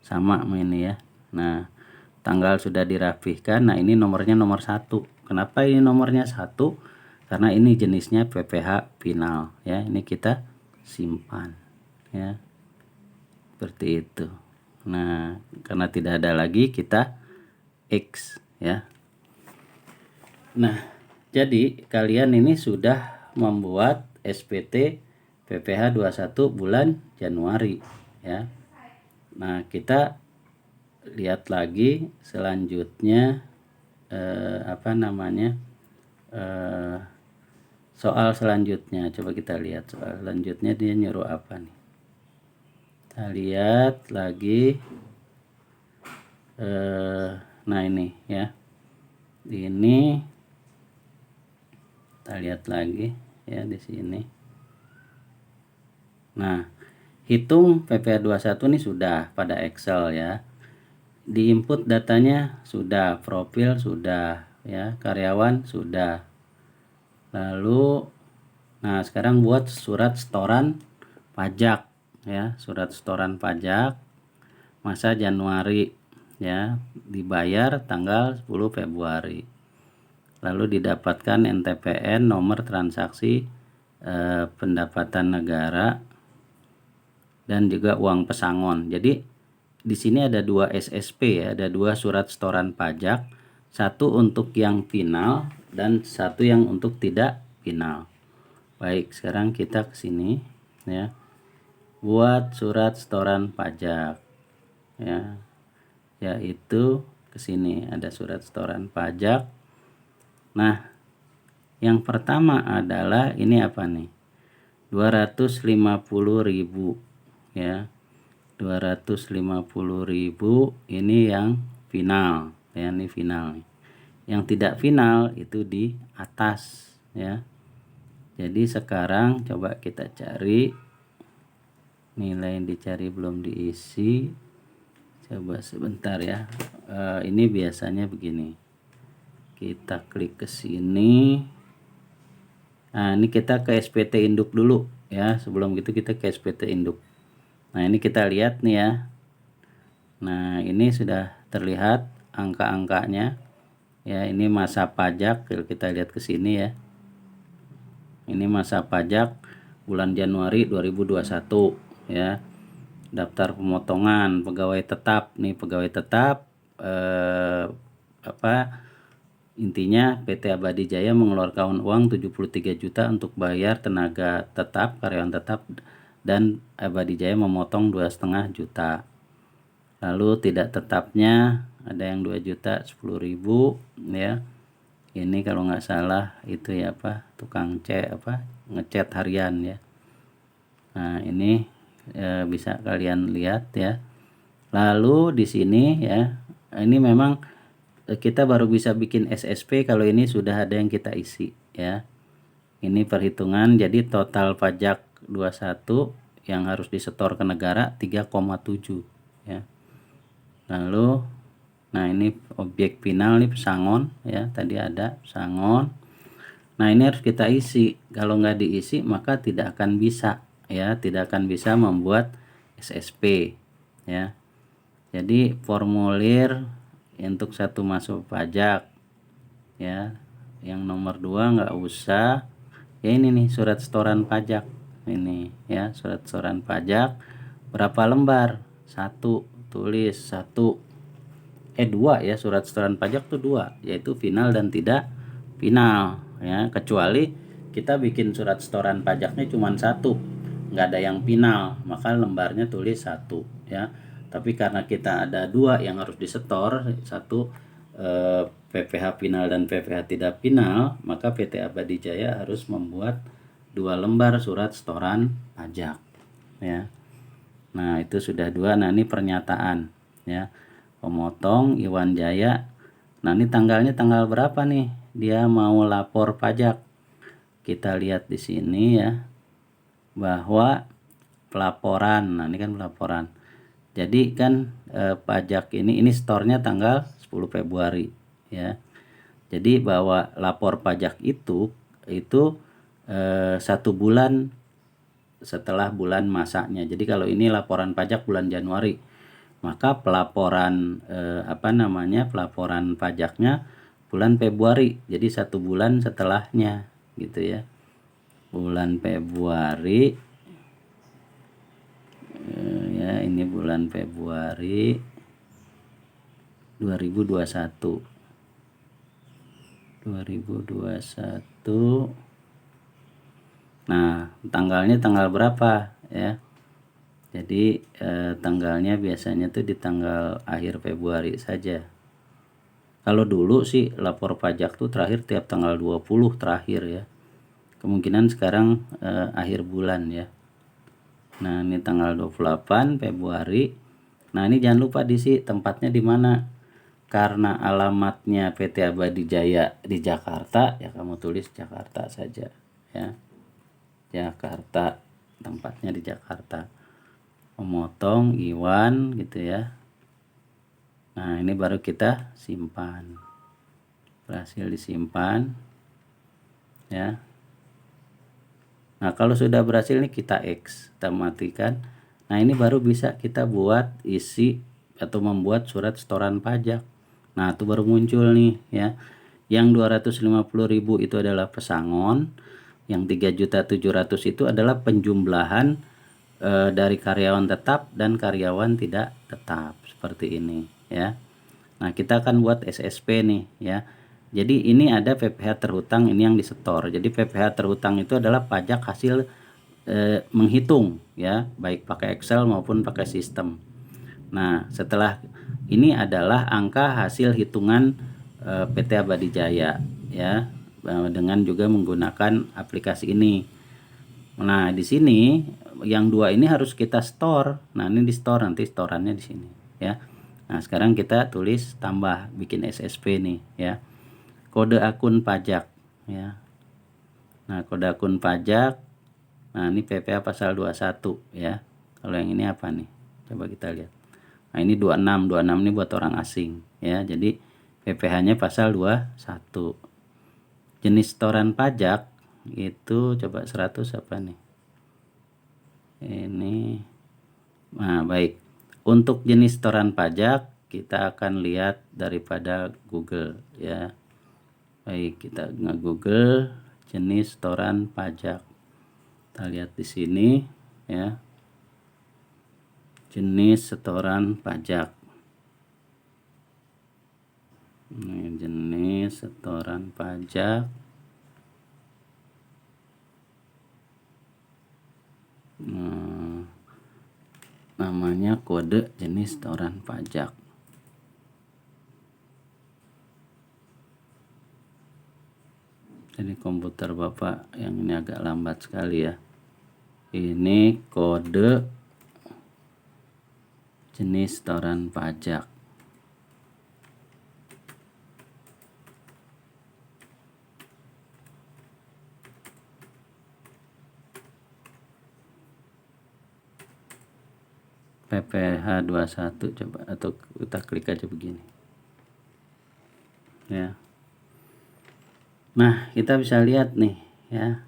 Speaker 1: sama ini ya. Nah, tanggal sudah dirapihkan. Nah, ini nomornya nomor 1. Kenapa ini nomornya 1? Karena ini jenisnya PPH final ya. Ini kita simpan ya, seperti itu. Nah, karena tidak ada lagi kita X ya. Nah, jadi kalian ini sudah membuat SPT PPH 21 bulan Januari ya. Nah, kita lihat lagi selanjutnya soal selanjutnya. Coba kita lihat soal selanjutnya dia nyuruh apa nih. Kita lihat lagi nah ini ya. Ini kita lihat lagi ya di sini. Nah, hitung PPH 21 ini sudah pada Excel ya. Di input datanya sudah, profil sudah ya, karyawan sudah. Lalu nah sekarang buat surat setoran pajak ya, surat setoran pajak masa Januari ya, dibayar tanggal 10 Februari. Lalu didapatkan NTPN nomor transaksi pendapatan negara dan juga uang pesangon. Jadi di sini ada 2 SSP ya, ada 2 surat setoran pajak, satu untuk yang final dan satu yang untuk tidak final. Baik, sekarang kita ke sini ya. Buat surat setoran pajak ya. Yaitu ke sini ada surat setoran pajak. Nah, yang pertama adalah ini apa nih? 250.000 ya. 250.000 ini yang final ya, ini final. Yang tidak final itu di atas ya. Jadi sekarang coba kita cari nilai yang dicari belum diisi. Coba sebentar ya. Ini biasanya begini. Kita klik ke sini. Nah, ini kita ke SPT induk dulu ya. Sebelum gitu kita ke SPT induk. Nah, ini kita lihat nih ya. Nah, ini sudah terlihat angka-angkanya. Ya, ini masa pajak. Kita lihat ke sini ya. Ini masa pajak bulan Januari 2021 ya. Daftar pemotongan pegawai tetap nih, pegawai tetap intinya PT Abadi Jaya mengeluarkan uang 73 juta untuk bayar tenaga tetap, karyawan tetap, dan Abadi Jaya memotong 2,5 juta. Lalu tidak tetapnya ada yang 2 juta 10.000 ya. Ini kalau nggak salah itu ya tukang ngecat harian ya. Nah, ini bisa kalian lihat ya. Lalu di sini ya, ini memang kita baru bisa bikin SSP kalau ini sudah ada yang kita isi ya. Ini perhitungan, jadi total pajak 21 yang harus disetor ke negara 3,7 ya. Lalu nah ini objek final nih pesangon ya, tadi ada pesangon. Nah ini harus kita isi, kalau nggak diisi maka tidak akan bisa ya, tidak akan bisa membuat SSP ya. Jadi formulir untuk satu masuk pajak ya, yang nomor 2 nggak usah ya. Ini nih surat setoran pajak ini ya, surat setoran pajak berapa lembar? 1, tulis 1 2 ya, surat setoran pajak tuh 2, yaitu final dan tidak final ya. Kecuali kita bikin surat setoran pajaknya cuma 1, nggak ada yang final, maka lembarnya tulis 1 ya. Tapi karena kita ada 2 yang harus disetor, 1 PPh final dan PPh tidak final, maka PT Abadi Jaya harus membuat 2 lembar surat setoran pajak ya. Nah itu sudah 2. Nah ini pernyataan ya, pemotong Iwan Jaya. Nah ini tanggalnya tanggal berapa nih dia mau lapor pajak? Kita lihat di sini ya, bahwa pelaporan, nah ini kan pelaporan, jadi kan pajak ini stornya tanggal 10 Februari ya. Jadi bahwa lapor pajak itu 1 bulan setelah bulan masanya. Jadi kalau ini laporan pajak bulan Januari, maka pelaporan pelaporan pajaknya bulan Februari, jadi 1 bulan setelahnya gitu ya. Bulan Februari ya, ini bulan Februari 2021. Nah tanggalnya tanggal berapa ya? Jadi tanggalnya biasanya tuh di tanggal akhir Februari saja. Kalau dulu sih lapor pajak tuh terakhir tiap tanggal 20 terakhir ya. Kemungkinan sekarang akhir bulan ya. Nah ini tanggal 28 Februari. Nah ini jangan lupa diisi tempatnya di mana. Karena alamatnya PT Abadi Jaya di Jakarta ya, kamu tulis Jakarta saja ya. Jakarta, tempatnya di Jakarta. Memotong Iwan gitu ya. Nah ini baru kita simpan, berhasil disimpan ya. Nah kalau sudah berhasil nih kita X, kita matikan. Nah ini baru bisa kita buat isi atau membuat surat setoran pajak. Nah itu baru muncul nih ya. Yang 250.000 itu adalah pesangon, yang 3.700.000 itu adalah penjumlahan dari karyawan tetap dan karyawan tidak tetap, seperti ini ya. Nah kita akan buat SSP nih ya. Jadi ini ada PPh terhutang, ini yang disetor. Jadi PPh terhutang itu adalah pajak hasil menghitung ya, baik pakai Excel maupun pakai sistem. Nah setelah ini adalah angka hasil hitungan PT Abadi Jaya ya, dengan juga menggunakan aplikasi ini. Nah di sini yang 2 ini harus kita store. Nah ini di store, nanti storannya di sini ya. Nah sekarang kita tulis tambah, bikin SSP nih ya, kode akun pajak ya. Nah kode akun pajak, nah ini PPh pasal 21 ya. Kalau yang ini apa nih, coba kita lihat. Nah ini 26 ini buat orang asing ya. Jadi PPh nya pasal 21. Jenis setoran pajak itu coba 100 apa nih ini. Nah baik, untuk jenis setoran pajak kita akan lihat daripada Google ya. Baik, kita nge-Google jenis setoran pajak. Kita lihat di sini ya. Jenis setoran pajak. Ini jenis setoran pajak. Namanya kode jenis setoran pajak. Jadi komputer Bapak yang ini agak lambat sekali ya. Ini kode jenis setoran pajak. PPH 21 coba, atau kita klik aja begini ya. Nah, kita bisa lihat nih ya.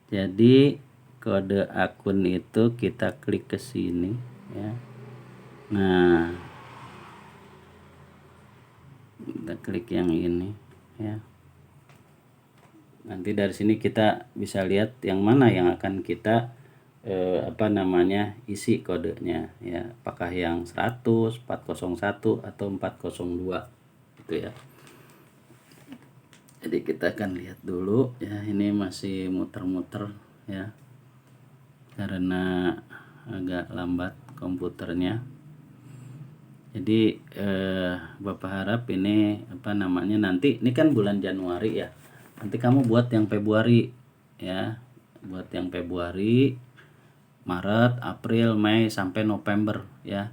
Speaker 1: Jadi kode akun itu kita klik ke sini ya. Nah, kita klik yang ini ya. Nanti dari sini kita bisa lihat yang mana yang akan kita isi kodenya ya, apakah yang 100, 401 atau 402 gitu ya. Jadi kita akan lihat dulu ya, ini masih muter-muter ya karena agak lambat komputernya. Jadi Bapak harap ini nanti ini kan bulan Januari ya, nanti kamu buat yang Februari ya, buat yang Februari, Maret, April, Mei sampai November ya.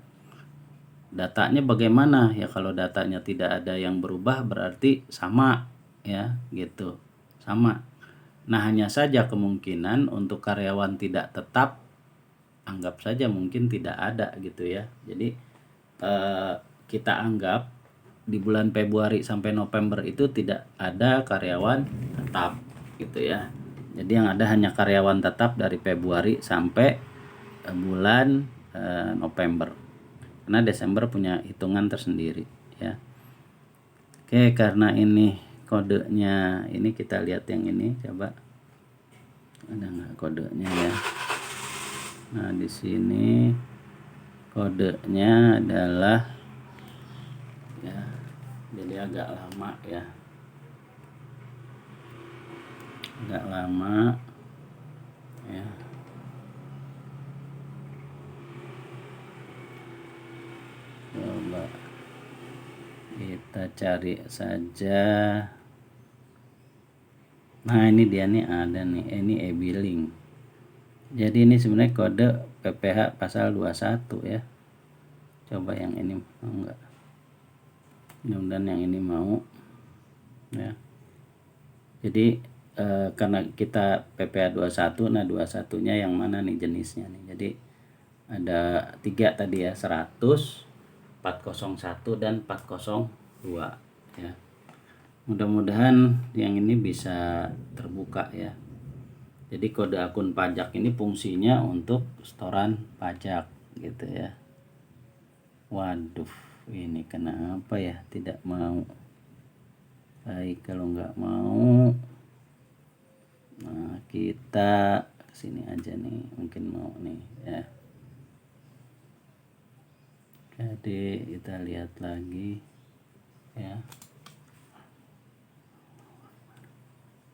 Speaker 1: Datanya bagaimana ya? Kalau datanya tidak ada yang berubah berarti sama ya, gitu, sama. Nah, hanya saja kemungkinan untuk karyawan tidak tetap, anggap saja mungkin tidak ada gitu ya. Jadi kita anggap di bulan Februari sampai November itu tidak ada karyawan tetap gitu ya. Jadi yang ada hanya karyawan tetap dari Februari sampai bulan November, karena Desember punya hitungan tersendiri ya. Oke, karena ini kodenya, ini kita lihat yang ini, coba ada nggak kodenya ya. Nah, di sini kodenya adalah ya, jadi agak lama ya, agak lama ya. Coba kita cari saja. Nah, ini dia nih, ada nih, ini e-billing. Jadi ini sebenarnya kode PPH pasal 21 ya. Coba yang ini mau enggak? Mudah-mudahan yang ini mau ya. Jadi karena kita PPH 21, nah 21-nya yang mana nih jenisnya nih. Jadi ada 3 tadi ya, 100, 401 dan 402 ya. Mudah-mudahan yang ini bisa terbuka ya. Jadi kode akun pajak ini fungsinya untuk setoran pajak gitu ya. Waduh, ini kenapa ya tidak mau? Baik, kalau nggak mau, nah kita kesini aja nih, mungkin mau nih ya. Jadi kita lihat lagi ya.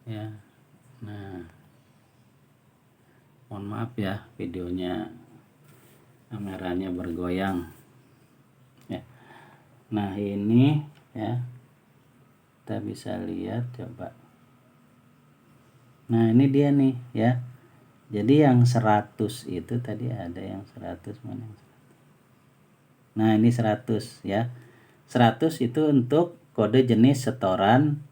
Speaker 1: Ya, nah, mohon maaf ya videonya, kameranya bergoyang ya. Nah, ini ya, kita bisa lihat, coba. Nah, ini dia nih ya. Jadi yang 100 itu tadi ada yang 100, mana yang 100? Nah, ini 100 ya. 100 itu untuk kode jenis setoran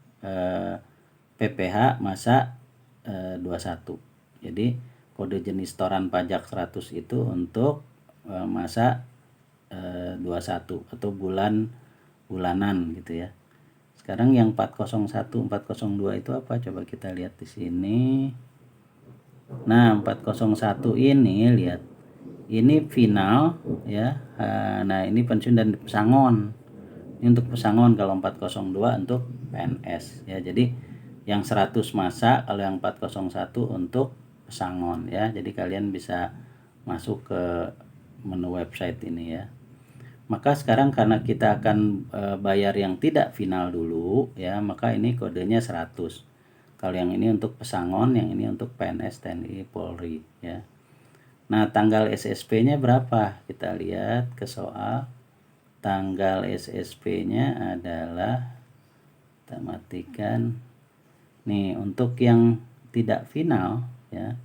Speaker 1: PPH masa 21. Jadi kode jenis setoran pajak 100 itu untuk masa 21 atau bulanan gitu ya. Sekarang yang 401, 402 itu apa? Coba kita lihat di sini. Nah, 401 ini lihat. Ini final ya. Nah, ini pensiun dan pesangon. Ini untuk pesangon, kalau 402 untuk PNS ya. Jadi yang 100 masa, kalau yang 401 untuk pesangon ya. Jadi kalian bisa masuk ke menu website ini ya. Maka sekarang karena kita akan bayar yang tidak final dulu ya, maka ini kodenya 100. Kalau yang ini untuk pesangon, yang ini untuk PNS, TNI, Polri ya. Nah, tanggal SSP-nya berapa? Kita lihat ke soal. Tanggal SSP-nya adalah, kita matikan. Nih, untuk yang tidak final ya,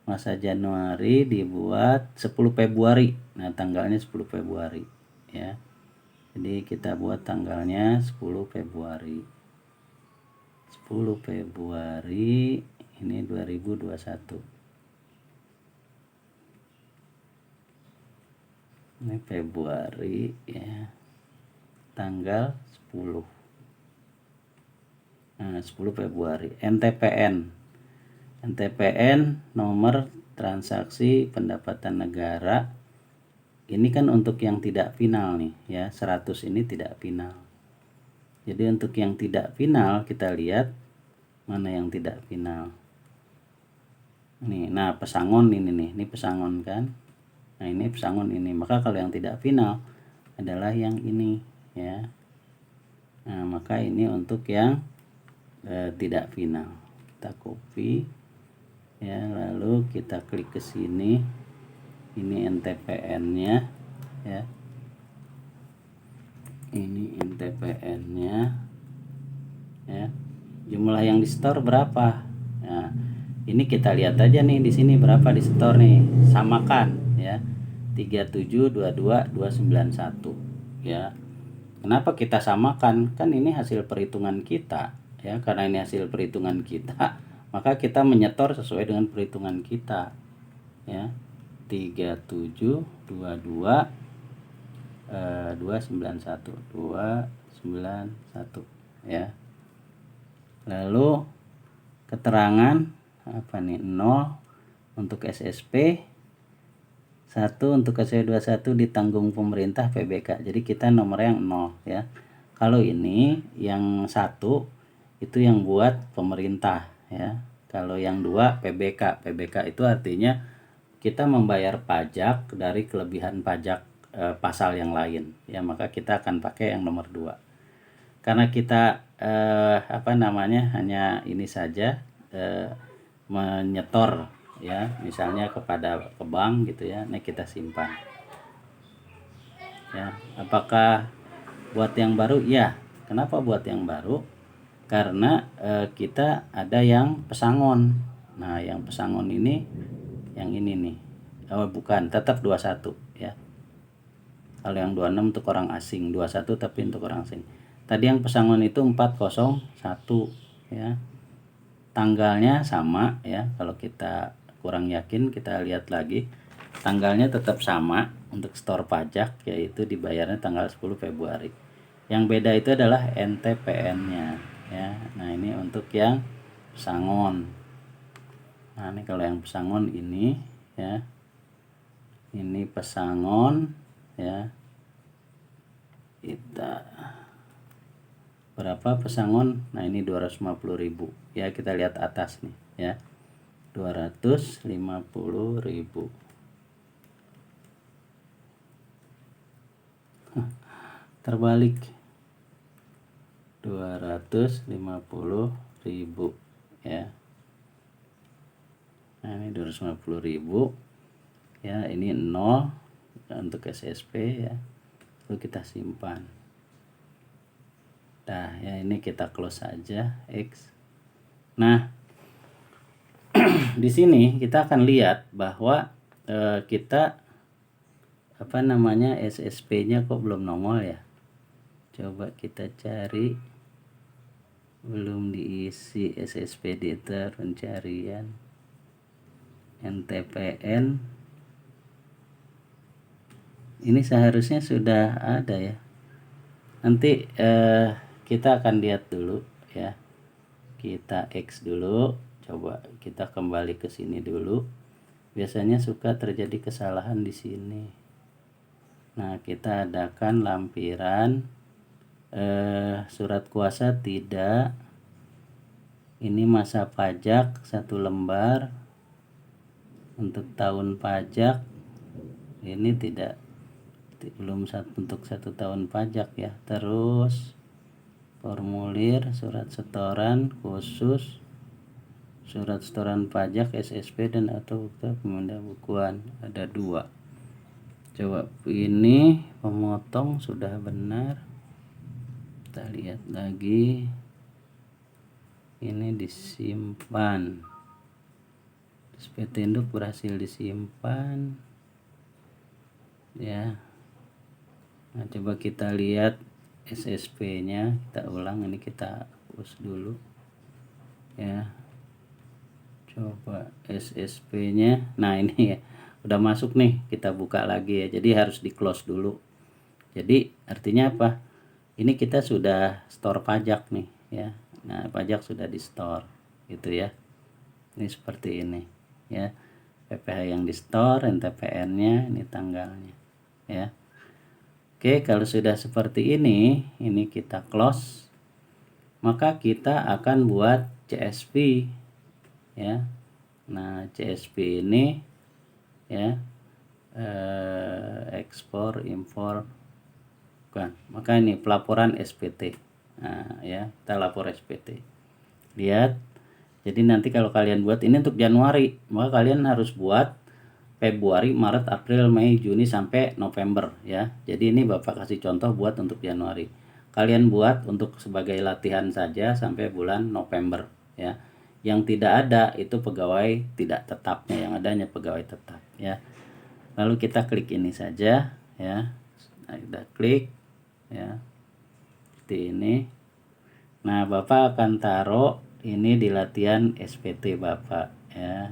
Speaker 1: masa Januari dibuat 10 Februari. Nah, tanggalnya 10 Februari ya. Jadi kita buat tanggalnya 10 Februari. 10 Februari ini 2021. Ini Februari ya. Tanggal 10. Nah, 10 Februari. NTPN nomor transaksi pendapatan negara. Ini kan untuk yang tidak final nih ya. 100 ini tidak final. Jadi untuk yang tidak final kita lihat mana yang tidak final. Nih, nah pesangon ini nih. Ini pesangon kan. Nah, ini pesangon ini. Maka kalau yang tidak final adalah yang ini ya. Nah, maka ini untuk yang tidak final. Kita copy ya, lalu kita klik ke sini. Ini NTPN-nya ya. Ini NTPN-nya ya. Jumlah yang di store berapa? Nah, ini kita lihat aja nih di sini berapa di store nih. Samakan ya. 3722.291 ya. Kenapa kita samakan? Kan ini hasil perhitungan kita ya. Karena ini hasil perhitungan kita, maka kita menyetor sesuai dengan perhitungan kita ya. 3722.291 ya. Lalu keterangan apa nih? 0 untuk SSP, 1 untuk KC21 ditanggung pemerintah PBK. Jadi kita nomor yang 0 ya. Kalau ini yang 1 itu yang buat pemerintah ya. Kalau yang 2 PBK. PBK itu artinya kita membayar pajak dari kelebihan pajak pasal yang lain ya, maka kita akan pakai yang nomor 2. Karena kita hanya ini saja menyetor ya, misalnya ke bank gitu ya. Nah, kita simpan ya. Apakah buat yang baru? Ya. Kenapa buat yang baru? Karena kita ada yang pesangon. Nah, yang pesangon ini yang ini nih. Oh, bukan, tetap 21 ya. Kalau yang 26 untuk orang asing, 21 tapi untuk orang asing. Tadi yang pesangon itu 401 ya. Tanggalnya sama ya. Kalau kita kurang yakin, kita lihat lagi. Tanggalnya tetap sama untuk store pajak, yaitu dibayarnya tanggal 10 Februari. Yang beda itu adalah NTPN-nya ya. Nah, ini untuk yang pesangon. Nah, ini kalau yang pesangon ini ya. Ini pesangon ya. Kita berapa pesangon? Nah, ini 250.000 ya. Kita lihat atas nih ya. 250.000. Terbalik. 250.000 ya. Nah, ini 250.000 ya. Ini 0 untuk SSP ya. Lalu kita simpan. Nah, ya ini kita close saja X. Nah, di sini kita akan lihat bahwa kita SSP-nya kok belum nongol ya. Coba kita cari, belum diisi SSP data pencarian NTPN. Ini seharusnya sudah ada ya. Nanti kita akan lihat dulu ya. Kita X dulu, coba kita kembali ke sini dulu. Biasanya suka terjadi kesalahan di sini. Nah, kita adakan lampiran surat kuasa tidak. Ini masa pajak 1 lembar untuk tahun pajak. Ini belum untuk 1 tahun pajak ya. Terus formulir surat setoran khusus, surat setoran pajak SSP dan atau bukti pembukuan, ada 2. Coba ini pemotong sudah benar. Kita lihat lagi. Ini disimpan. SPT induk berhasil disimpan. ya. Nah, coba kita lihat SSP-nya, kita ulang, ini kita hapus dulu ya. Coba SSP-nya. Nah, ini ya udah masuk nih, kita buka lagi ya. Jadi harus di close dulu. Jadi artinya apa? Ini kita sudah store pajak nih ya. Nah, pajak sudah di store gitu ya. Ini seperti ini ya. PPh yang di store, NTPN-nya, ini tanggalnya ya. Oke, kalau sudah seperti ini kita close. Maka kita akan buat CSV ya. Nah, CSV ini ya, ekspor impor bukan. Maka ini pelaporan SPT. Nah, ya, kita lapor SPT. Lihat. Jadi nanti kalau kalian buat ini untuk Januari, maka kalian harus buat Februari, Maret, April, Mei, Juni sampai November ya. Jadi ini Bapak kasih contoh buat untuk Januari. Kalian buat untuk sebagai latihan saja sampai bulan November ya. Yang tidak ada itu pegawai tidak tetapnya, yang adanya pegawai tetap ya. Lalu kita klik ini saja ya. Nah, kita klik ya. Seperti ini. Nah, Bapak akan taruh ini di latihan SPT Bapak ya.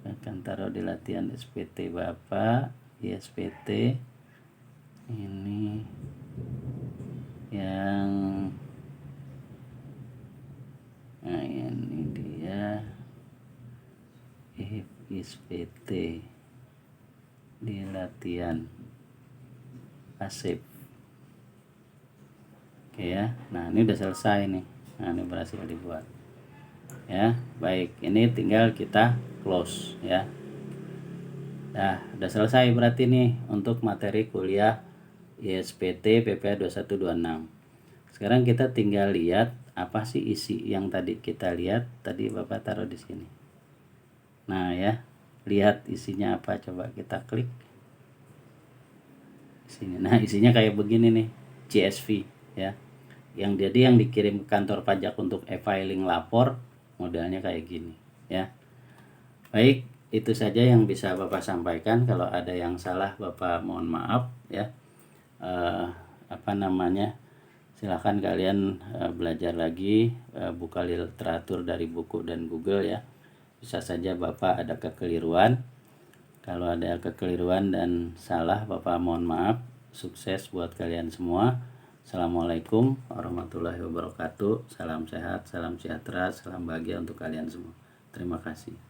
Speaker 1: Akan taruh di latihan SPT Bapak, SPT ini yang nah ini dia SPT di latihan pasif. Oke ya. Nah, ini udah selesai nih. Nah, ini berhasil dibuat ya. Baik, ini tinggal kita close ya. Nah, udah selesai berarti nih untuk materi kuliah ISPT PPh 2126. Sekarang kita tinggal lihat apa sih isi yang tadi kita lihat. Tadi Bapak taruh di sini. Nah ya, lihat isinya apa, coba kita klik sini. Nah, isinya kayak begini nih, CSV ya. Yang dikirim ke kantor pajak untuk e-filing lapor, modelnya kayak gini ya. Baik, itu saja yang bisa Bapak sampaikan. Kalau ada yang salah Bapak mohon maaf ya. Silahkan kalian belajar lagi, buka literatur dari buku dan Google ya. Bisa saja Bapak ada kekeliruan. Kalau ada kekeliruan dan salah, Bapak mohon maaf. Sukses buat kalian semua. Assalamualaikum warahmatullahi wabarakatuh. Salam sehat, salam sejahtera, salam bahagia untuk kalian semua. Terima kasih.